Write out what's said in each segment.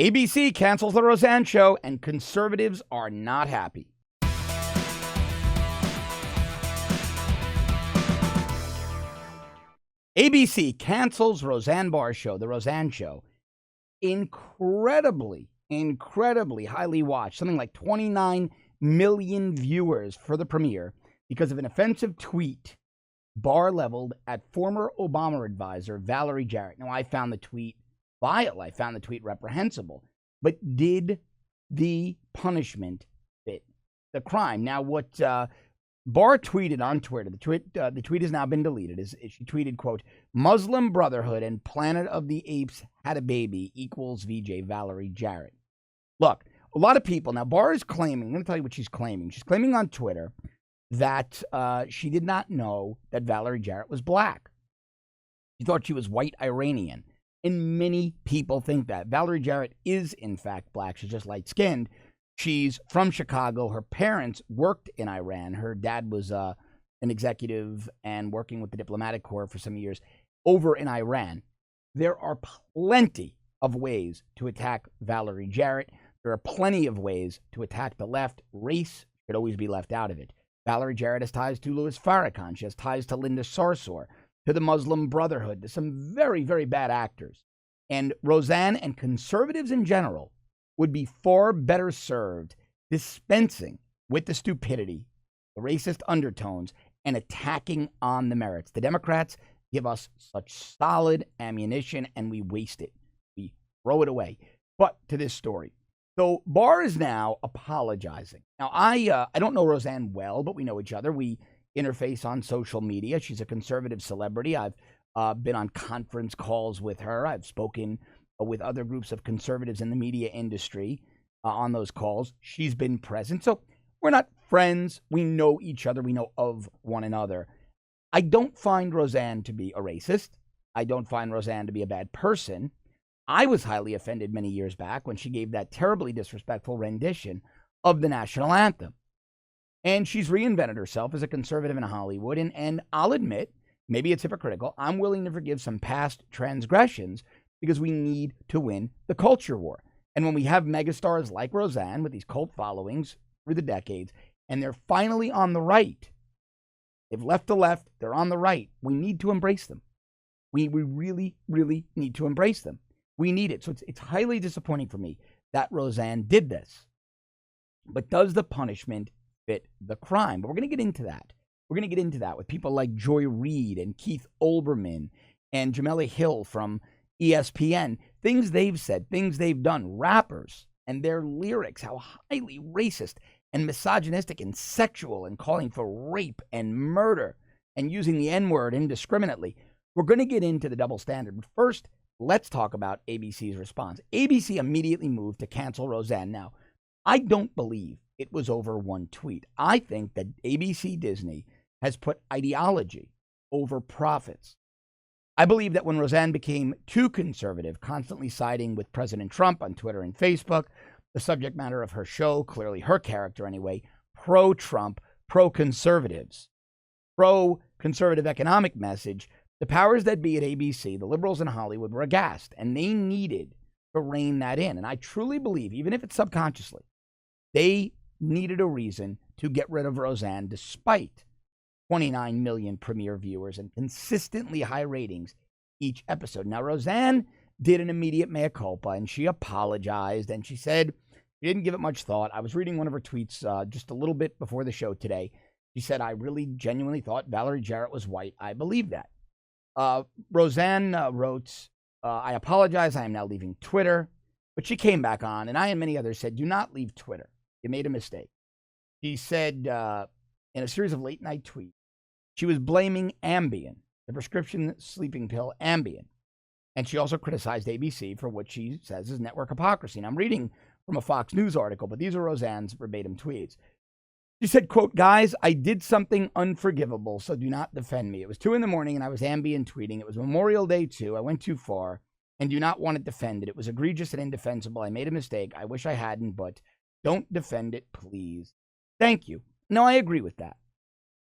ABC cancels the Roseanne show, and conservatives are not happy. ABC cancels Roseanne Barrs show, the Roseanne show. Incredibly highly watched. Something like 29 million viewers for the premiere because of an offensive tweet Barr leveled at former Obama advisor Valerie Jarrett. Now, I found the tweet vile. I found the tweet reprehensible. But did the punishment fit the crime? Now, what Barr tweeted on Twitter, the tweet has now been deleted. She tweeted, quote, Muslim Brotherhood and Planet of the Apes had a baby equals VJ Valerie Jarrett. Look, a lot of people, now Barr is claiming, I'm going to tell you what she's claiming. She's claiming on Twitter that she did not know that Valerie Jarrett was black. She thought she was white Iranian. And many people think that. Valerie Jarrett is, in fact, black. She's just light-skinned. She's from Chicago. Her parents worked in Iran. Her dad was an executive and working with the diplomatic corps for some years over in Iran. There are plenty of ways to attack Valerie Jarrett. There are plenty of ways to attack the left. Race should always be left out of it. Valerie Jarrett has ties to Louis Farrakhan. She has ties to Linda Sarsour, to the Muslim Brotherhood, to some very, very bad actors. And Roseanne and conservatives in general would be far better served dispensing with the stupidity, the racist undertones, and attacking on the merits. The Democrats give us such solid ammunition, and we waste it. We throw it away. But to this story. So Barr is now apologizing. Now, I don't know Roseanne well, but we know each other. We interface on social media. She's a conservative celebrity. I've been on conference calls with her. I've spoken with other groups of conservatives in the media industry on those calls. She's been present. So we're not friends. We know each other. We know of one another. I don't find Roseanne to be a racist. I don't find Roseanne to be a bad person. I was highly offended many years back when she gave that terribly disrespectful rendition of the national anthem. And she's reinvented herself as a conservative in Hollywood. And I'll admit, maybe it's hypocritical, I'm willing to forgive some past transgressions because we need to win the culture war. And when we have megastars like Roseanne with these cult followings through the decades, and they're finally on the right, they've left the left, they're on the right, we need to embrace them. We really, really need to embrace them. We need it. So it's highly disappointing for me that Roseanne did this. But does the punishment fit the crime? But we're going to get into that. We're going to get into that with people like Joy Reid and Keith Olbermann and Jamila Hill from ESPN. Things they've said, things they've done, rappers and their lyrics, how highly racist and misogynistic and sexual and calling for rape and murder and using the N-word indiscriminately. We're going to get into the double standard. But first, let's talk about ABC's response. ABC immediately moved to cancel Roseanne. Now, I don't believe it was over one tweet. I think that ABC Disney has put ideology over profits. I believe that when Roseanne became too conservative, constantly siding with President Trump on Twitter and Facebook, the subject matter of her show, clearly her character anyway, pro-Trump, pro-conservatives, pro-conservative economic message, the powers that be at ABC, the liberals in Hollywood, were aghast, and they needed to rein that in. And I truly believe, even if it's subconsciously, they needed a reason to get rid of Roseanne despite 29 million premiere viewers and consistently high ratings each episode. Now, Roseanne did an immediate mea culpa, and she apologized, and she said she didn't give it much thought. I was reading one of her tweets just a little bit before the show today. She said, I really genuinely thought Valerie Jarrett was white. I believe that. Roseanne wrote, I apologize. I am now leaving Twitter. But she came back on, and I and many others said, do not leave Twitter. You made a mistake. She said in a series of late-night tweets, she was blaming Ambien, the prescription sleeping pill Ambien. And she also criticized ABC for what she says is network hypocrisy. And I'm reading from a Fox News article, but these are Roseanne's verbatim tweets. She said, quote, guys, I did something unforgivable, so do not defend me. It was 2 a.m, and I was Ambien tweeting. It was Memorial Day, too. I went too far and do not want it defended. It was egregious and indefensible. I made a mistake. I wish I hadn't, but don't defend it, please. Thank you. No, I agree with that.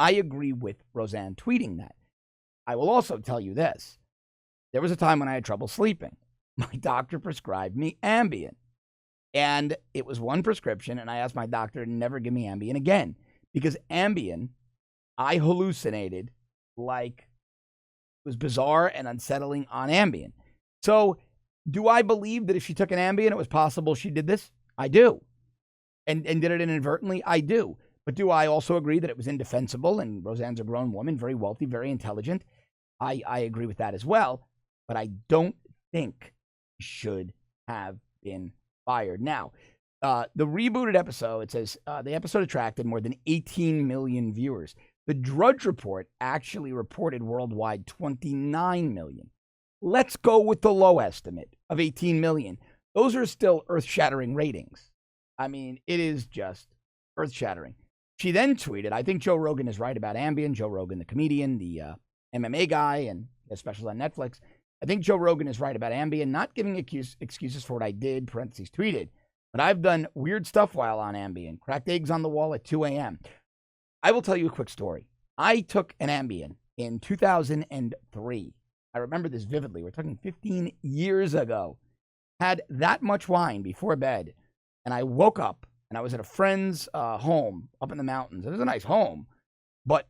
I agree with Roseanne tweeting that. I will also tell you this. There was a time when I had trouble sleeping. My doctor prescribed me Ambien. And it was one prescription, and I asked my doctor to never give me Ambien again because Ambien, I hallucinated like it was bizarre and unsettling on Ambien. So do I believe that if she took an Ambien, it was possible she did this? I do. And did it inadvertently? I do. But do I also agree that it was indefensible and Roseanne's a grown woman, very wealthy, very intelligent? I agree with that as well. But I don't think she should have been fired. Now, the rebooted episode, it says the episode attracted more than 18 million viewers. The Drudge Report actually reported worldwide 29 million. Let's go with the low estimate of 18 million. Those are still earth-shattering ratings. I mean, it is just earth-shattering. She then tweeted, I think Joe Rogan is right about Ambien. Joe Rogan, the comedian, the MMA guy, and specials on Netflix. I think Joe Rogan is right about Ambien, not giving excuses for what I did, parentheses, tweeted. But I've done weird stuff while on Ambien, cracked eggs on the wall at 2 a.m. I will tell you a quick story. I took an Ambien in 2003. I remember this vividly. We're talking 15 years ago. Had that much wine before bed, and I woke up, and I was at a friend's home up in the mountains. It was a nice home, but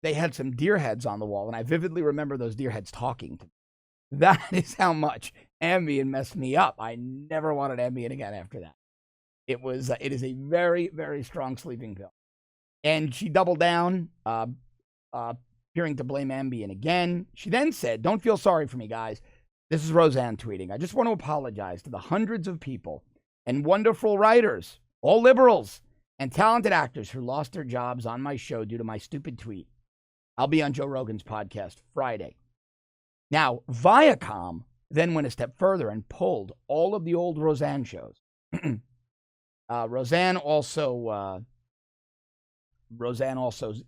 they had some deer heads on the wall, and I vividly remember those deer heads talking to me. That is how much Ambien messed me up. I never wanted Ambien again after that. It is a very, very strong sleeping pill. And she doubled down, appearing to blame Ambien again. She then said, don't feel sorry for me, guys. This is Roseanne tweeting. I just want to apologize to the hundreds of people and wonderful writers, all liberals, and talented actors who lost their jobs on my show due to my stupid tweet. I'll be on Joe Rogan's podcast Friday. Now, Viacom then went a step further and pulled all of the old Roseanne shows. Roseanne also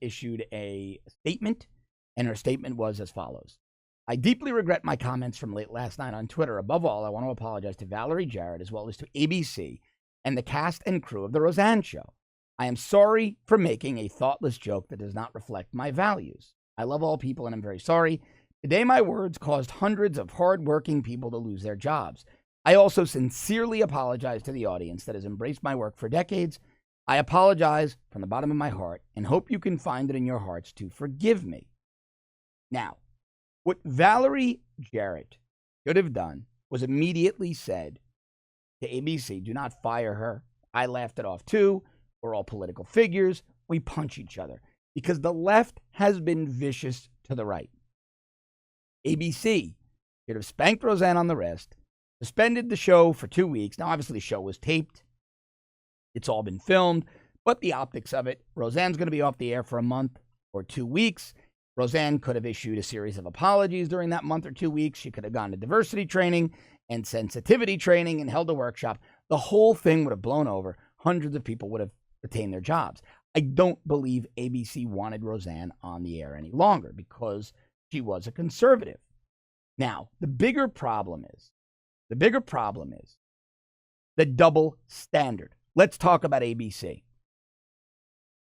issued a statement, and her statement was as follows. I deeply regret my comments from late last night on Twitter. Above all, I want to apologize to Valerie Jarrett as well as to ABC and the cast and crew of The Roseanne Show. I am sorry for making a thoughtless joke that does not reflect my values. I love all people and I'm very sorry. Today, my words caused hundreds of hard-working people to lose their jobs. I also sincerely apologize to the audience that has embraced my work for decades. I apologize from the bottom of my heart and hope you can find it in your hearts to forgive me. Now, what Valerie Jarrett should have done was immediately said to ABC, do not fire her. I laughed it off too. We're all political figures. We punch each other because the left has been vicious to the right. ABC should have spanked Roseanne on the wrist, suspended the show for 2 weeks. Now, obviously, the show was taped. It's all been filmed, but the optics of it, Roseanne's going to be off the air for a month or 2 weeks. Roseanne could have issued a series of apologies during that month or 2 weeks. She could have gone to diversity training and sensitivity training and held a workshop. The whole thing would have blown over. Hundreds of people would have retained their jobs. I don't believe ABC wanted Roseanne on the air any longer because she was a conservative. Now, the bigger problem is the double standard. Let's talk about ABC.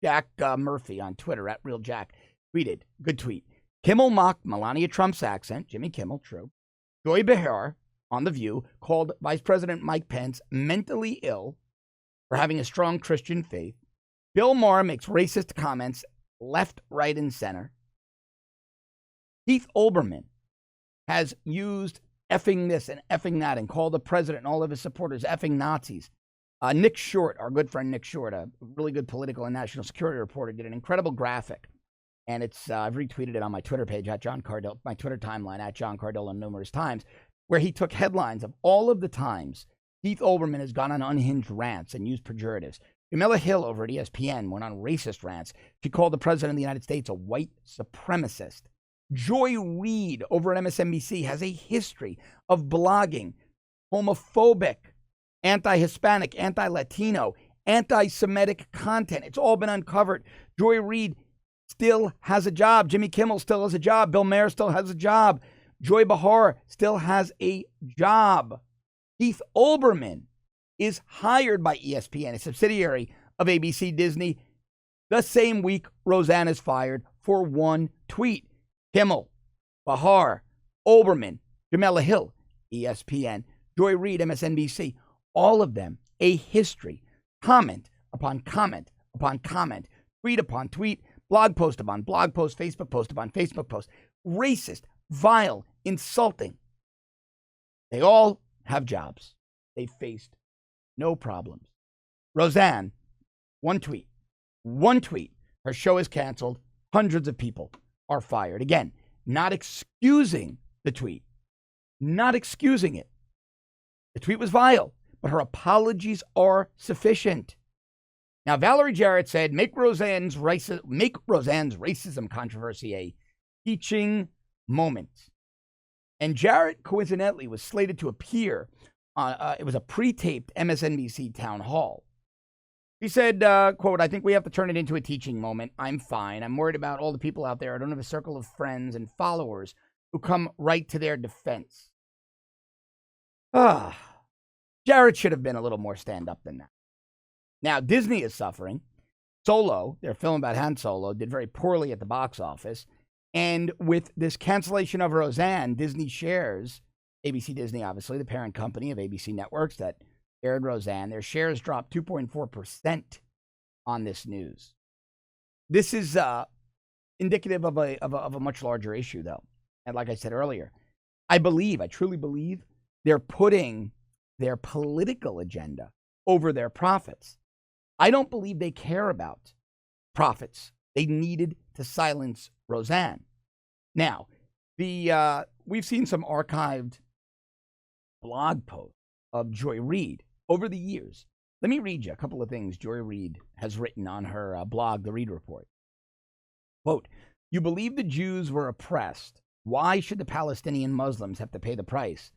Jack Murphy on Twitter, @RealJack, tweeted, good tweet. Kimmel mocked Melania Trump's accent, Jimmy Kimmel, true. Joy Behar on The View called Vice President Mike Pence mentally ill for having a strong Christian faith. Bill Maher makes racist comments left, right, and center. Keith Olbermann has used effing this and effing that and called the president and all of his supporters effing Nazis. Nick Short, our good friend Nick Short, a really good political and national security reporter, did an incredible graphic. And I've retweeted it on my Twitter page @JohnCardillo, my Twitter timeline @JohnCardillo numerous times, where he took headlines of all of the times Keith Olbermann has gone on unhinged rants and used pejoratives. Jamila Hill over at ESPN went on racist rants. She called the president of the United States a white supremacist. Joy Reid over at MSNBC has a history of blogging homophobic, anti-Hispanic, anti-Latino, anti-Semitic content. It's all been uncovered. Joy Reid still has a job. Jimmy Kimmel still has a job. Bill Maher still has a job. Joy Behar still has a job. Keith Olbermann is hired by ESPN, a subsidiary of ABC Disney. The same week, Roseanne is fired for one tweet. Kimmel, Behar, Olbermann, Jamila Hill, ESPN, Joy Reid, MSNBC, all of them a history, comment upon comment upon comment, tweet upon tweet, blog post upon blog post, Facebook post upon Facebook post, racist, vile, insulting. They all have jobs. They faced no problems. Roseanne, one tweet, her show is canceled. Hundreds of people are fired. Again, not excusing the tweet, not excusing it. The tweet was vile, but her apologies are sufficient. Now, Valerie Jarrett said, make Roseanne's racism controversy a teaching moment. And Jarrett, coincidentally, was slated to appear on, it was a pre-taped MSNBC town hall. He said, quote, I think we have to turn it into a teaching moment. I'm fine. I'm worried about all the people out there. I don't have a circle of friends and followers who come right to their defense. Jarrett should have been a little more stand-up than that. Now, Disney is suffering. Solo, their film about Han Solo, did very poorly at the box office. And with this cancellation of Roseanne, Disney shares, ABC Disney, obviously, the parent company of ABC Networks that aired Roseanne, their shares dropped 2.4% on this news. This is indicative of a much larger issue, though. And like I said earlier, I truly believe, they're putting their political agenda over their profits. I don't believe they care about profits. They needed to silence Roseanne. Now, we've seen some archived blog posts of Joy Reid over the years. Let me read you a couple of things Joy Reid has written on her blog, The Reid Report. Quote, you believe the Jews were oppressed. Why should the Palestinian Muslims have to pay the price?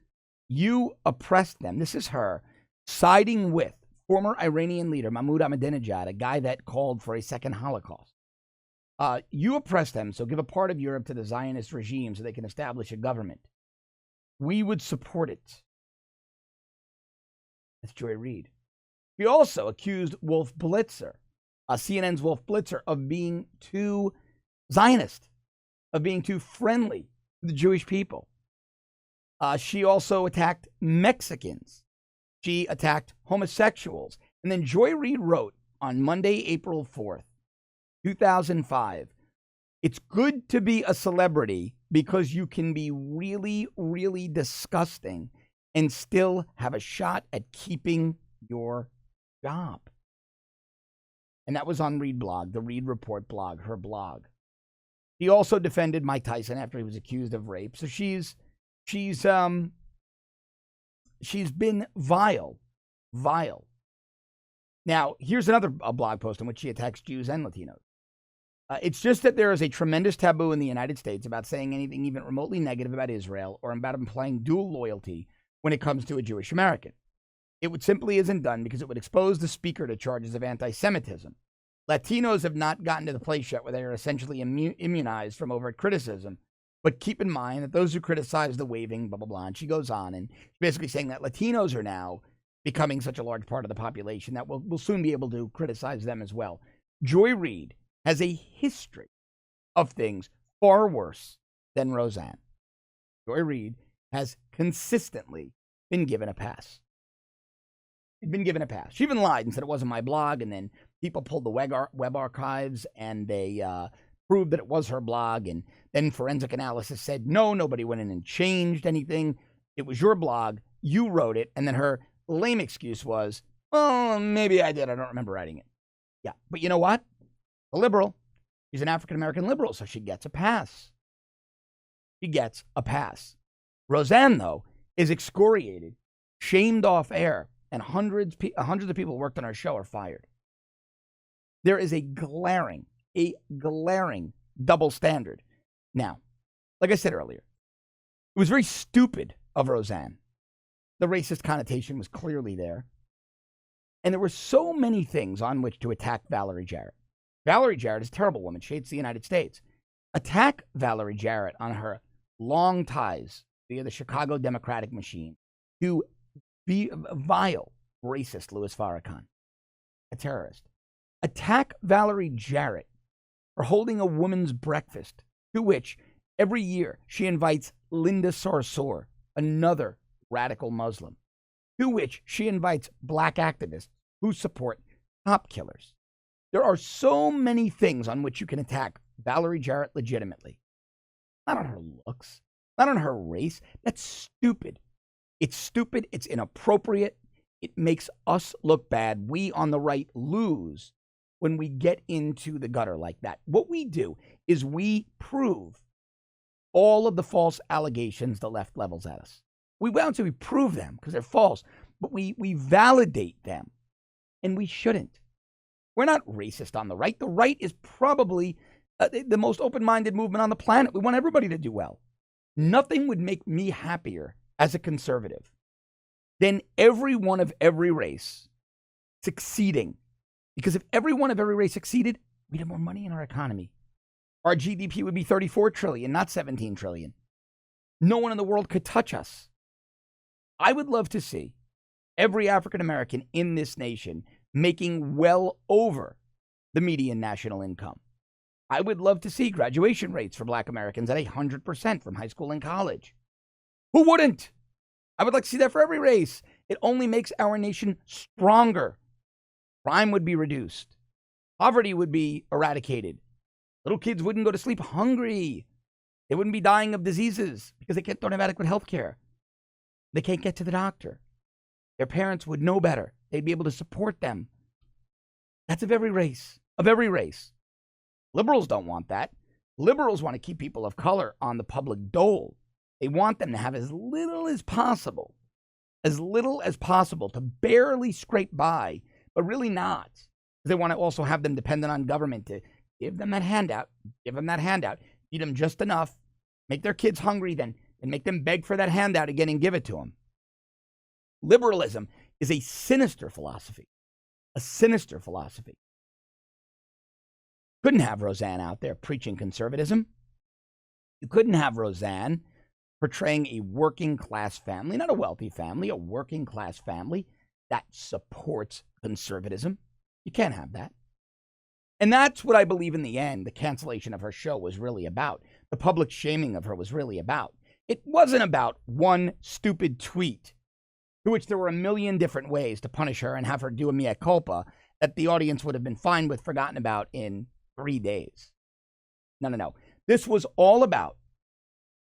You oppressed them. This is her siding with former Iranian leader Mahmoud Ahmadinejad, a guy that called for a second Holocaust. You oppressed them, so give a part of Europe to the Zionist regime so they can establish a government. We would support it. That's Joy Reid. He also accused Wolf Blitzer, CNN's Wolf Blitzer, of being too Zionist, of being too friendly to the Jewish people. She also attacked Mexicans. She attacked homosexuals. And then Joy Reid wrote on Monday, April 4th, 2005, it's good to be a celebrity because you can be really, really disgusting and still have a shot at keeping your job. And that was on Reid blog, the Reid Report blog, her blog. He also defended Mike Tyson after he was accused of rape. So she's been vile. Now, here's another blog post in which she attacks Jews and Latinos. It's just that there is a tremendous taboo in the United States about saying anything even remotely negative about Israel or about implying dual loyalty when it comes to a Jewish American. It would simply isn't done because it would expose the speaker to charges of anti-Semitism. Latinos have not gotten to the place yet where they are essentially immunized from overt criticism. But keep in mind that those who criticize the waving, blah, blah, blah, and she goes on, and she's basically saying that Latinos are now becoming such a large part of the population that we'll soon be able to criticize them as well. Joy Reid has a history of things far worse than Roseanne. Joy Reid has consistently been given a pass. She's been given a pass. She even lied and said it wasn't my blog, and then people pulled the web archives, and they proved that it was her blog, and then forensic analysis said, no, nobody went in and changed anything. It was your blog. You wrote it, and then her lame excuse was, well, maybe I did. I don't remember writing it. Yeah, but you know what? A liberal. She's an African-American liberal, so she gets a pass. She gets a pass. Roseanne, though, is excoriated, shamed off air, and hundreds of people who worked on our show are fired. There is a glaring double standard. Now, like I said earlier, it was very stupid of Roseanne. The racist connotation was clearly there. And there were so many things on which to attack Valerie Jarrett. Valerie Jarrett is a terrible woman. She hates the United States. Attack Valerie Jarrett on her long ties via the Chicago Democratic machine to be a vile, racist Louis Farrakhan, a terrorist. Attack Valerie Jarrett for holding a women's breakfast to which every year she invites Linda Sarsour, another radical Muslim. to which she invites black activists who support cop killers. There are so many things on which you can attack Valerie Jarrett legitimately. Not on her looks, not on her race. That's stupid. It's stupid. It's inappropriate. It makes us look bad. We on the right lose when we get into the gutter like that. What we do is we prove all of the false allegations the left levels at us. We won't say we prove them because they're false, but we validate them, and we shouldn't. We're not racist on the right. The right is probably the most open-minded movement on the planet. We want everybody to do well. Nothing would make me happier as a conservative than everyone of every race succeeding. Because if everyone of every race succeeded, we'd have more money in our economy. Our GDP would be 34 trillion, not 17 trillion. No one in the world could touch us. I would love to see every African American in this nation making well over the median national income. I would love to see graduation rates for black Americans at 100% from high school and college. Who wouldn't? I would like to see that for every race. It only makes our nation stronger. Crime would be reduced. Poverty would be eradicated. Little kids wouldn't go to sleep hungry. They wouldn't be dying of diseases because they don't have adequate health care. They can't get to the doctor. Their parents would know better. They'd be able to support them. That's of every race. Of every race. Liberals don't want that. Liberals want to keep people of color on the public dole. They want them to have as little as possible to barely scrape by, but really not. They want to also have them dependent on government to give them that handout, feed them just enough, make their kids hungry, then make them beg for that handout again and give it to them. Liberalism is a sinister philosophy. A sinister philosophy. Couldn't have Roseanne out there preaching conservatism. You couldn't have Roseanne portraying a working class family, not a wealthy family, a working class family that supports conservatism. You can't have that. And that's what I believe in the end the cancellation of her show was really about. The public shaming of her was really about. It wasn't about one stupid tweet to which there were a million different ways to punish her and have her do a mea culpa that the audience would have been fine with, forgotten about in 3 days. No. This was all about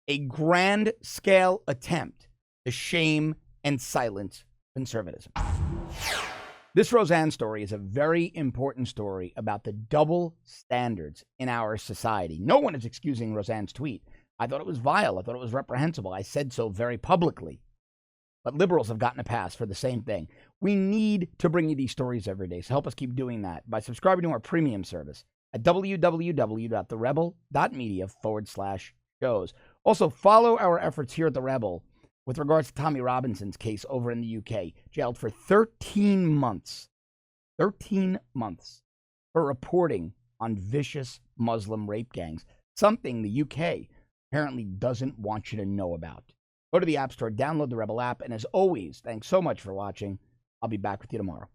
a grand scale attempt to shame and silence conservatism. This Roseanne story is a very important story about the double standards in our society. No one is excusing Roseanne's tweet. I thought it was vile. I thought it was reprehensible. I said so very publicly. But liberals have gotten a pass for the same thing. We need to bring you these stories every day. So help us keep doing that by subscribing to our premium service at www.therebel.media/shows. Also, follow our efforts here at The Rebel with regards to Tommy Robinson's case over in the UK, jailed for 13 months. 13 months for reporting on vicious Muslim rape gangs, something the UK apparently doesn't want you to know about. Go to the App Store, download the Rebel app, and as always, thanks so much for watching. I'll be back with you tomorrow.